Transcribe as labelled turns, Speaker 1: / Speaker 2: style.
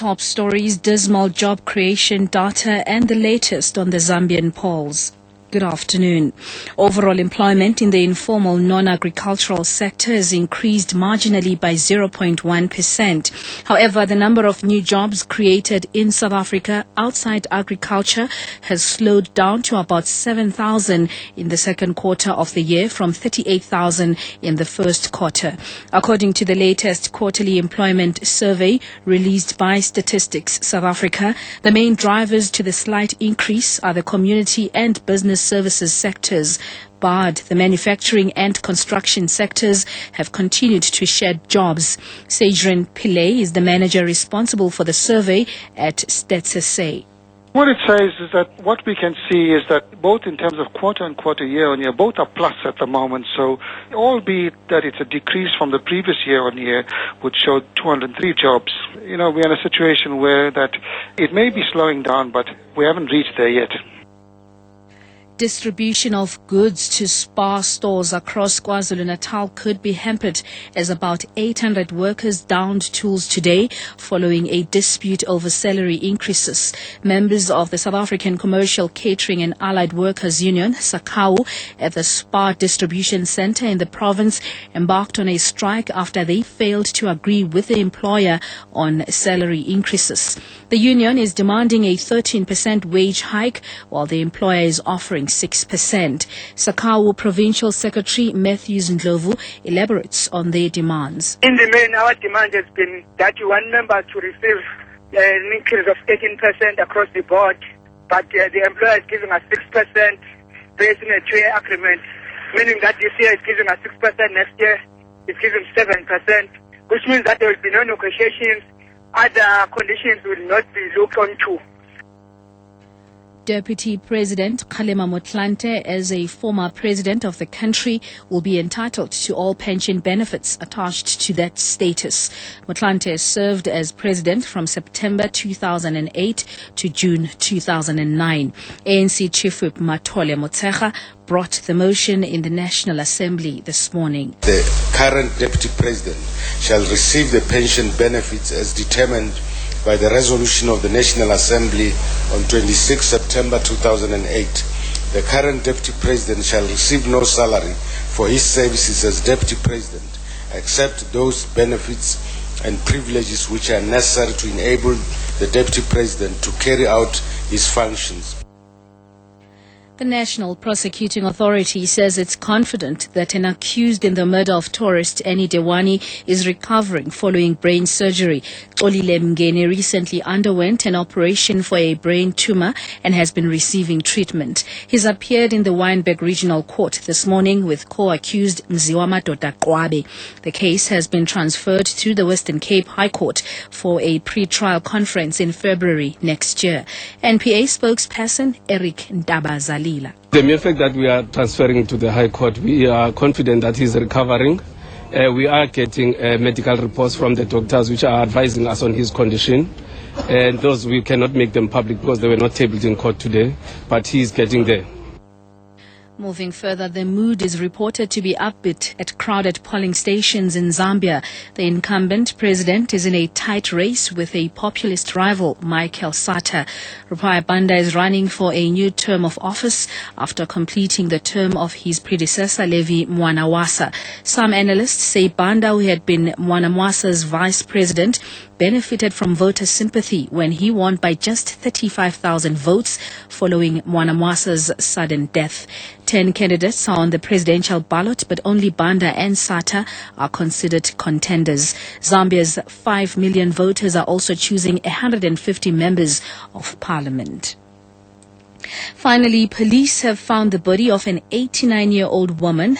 Speaker 1: top stories, dismal job creation data, and the latest on the Zambian polls. Good afternoon. Overall employment in the informal non-agricultural sector has increased marginally by 0.1%. However, the number of new jobs created in South Africa outside agriculture has slowed down to about 7,000 in the second quarter of the year from 38,000 in the first quarter. According to the latest quarterly employment survey released by Statistics South Africa, the main drivers to the slight increase are the community and business services sectors. But the manufacturing and construction sectors have continued to shed jobs. Safm Pillay is the manager responsible for the survey at Stats.
Speaker 2: What it says is that what we can see is that both in terms of quarter-on-quarter, year-on-year, both are plus at the moment. So albeit that it's a decrease from the previous year-on-year, which showed 203 jobs, we're in a situation where that it may be slowing down, but we haven't reached there yet.
Speaker 1: Distribution of goods to Spar stores across KwaZulu-Natal could be hampered as about 800 workers downed tools today following a dispute over salary increases. Members of the South African Commercial Catering and Allied Workers Union, SACAU, at the Spar distribution center in the province embarked on a strike after they failed to agree with the employer on salary increases. The union is demanding a 13% wage hike while the employer is offering 6%. SACAU Provincial Secretary Matthews Ndlovu elaborates on their demands.
Speaker 3: In the main, our demand has been that one member to receive an increase of 18% across the board, but the employer is giving us 6% based on a 2-year agreement, meaning that this year it's giving us 6%, next year it's giving 7%, which means that there will be no negotiations, other conditions will not be looked onto.
Speaker 1: Deputy President Kgalema Motlanthe, as a former president of the country, will be entitled to all pension benefits attached to that status. Motlanthe served as president from September 2008 to June 2009. ANC Chief Whip Mathole Motshekga brought the motion in the National Assembly this morning.
Speaker 4: The current deputy president shall receive the pension benefits as determined by the resolution of the National Assembly on 26 September 2008. The current deputy president shall receive no salary for his services as deputy president, except those benefits and privileges which are necessary to enable the deputy president to carry out his functions.
Speaker 1: The National Prosecuting Authority says it's confident that an accused in the murder of tourist Annie Dewani is recovering following brain surgery. Xolile Mngeni recently underwent an operation for a brain tumor and has been receiving treatment. He's appeared in the Wynberg Regional Court this morning with co-accused Mziwa Madoda Kwabe. The case has been transferred to the Western Cape High Court for a pre-trial conference in February next year. NPA spokesperson Eric Ndabazali.
Speaker 5: The mere fact that we are transferring to the High Court, we are confident that he's recovering. We are getting medical reports from the doctors which are advising us on his condition. And those we cannot make them public because they were not tabled in court today, but he is getting there.
Speaker 1: Moving further, the mood is reported to be upbeat at crowded polling stations in Zambia. The incumbent president is in a tight race with a populist rival, Michael Sata. Rupaya Banda is running for a new term of office after completing the term of his predecessor, Levi Mwanawasa. Some analysts say Banda, who had been Mwanawasa's vice president, benefited from voter sympathy when he won by just 35,000 votes following Mwanawasa's sudden death. 10 candidates are on the presidential ballot, but only Banda and Sata are considered contenders. Zambia's 5 million voters are also choosing 150 members of parliament. Finally, police have found the body of an 89-year-old woman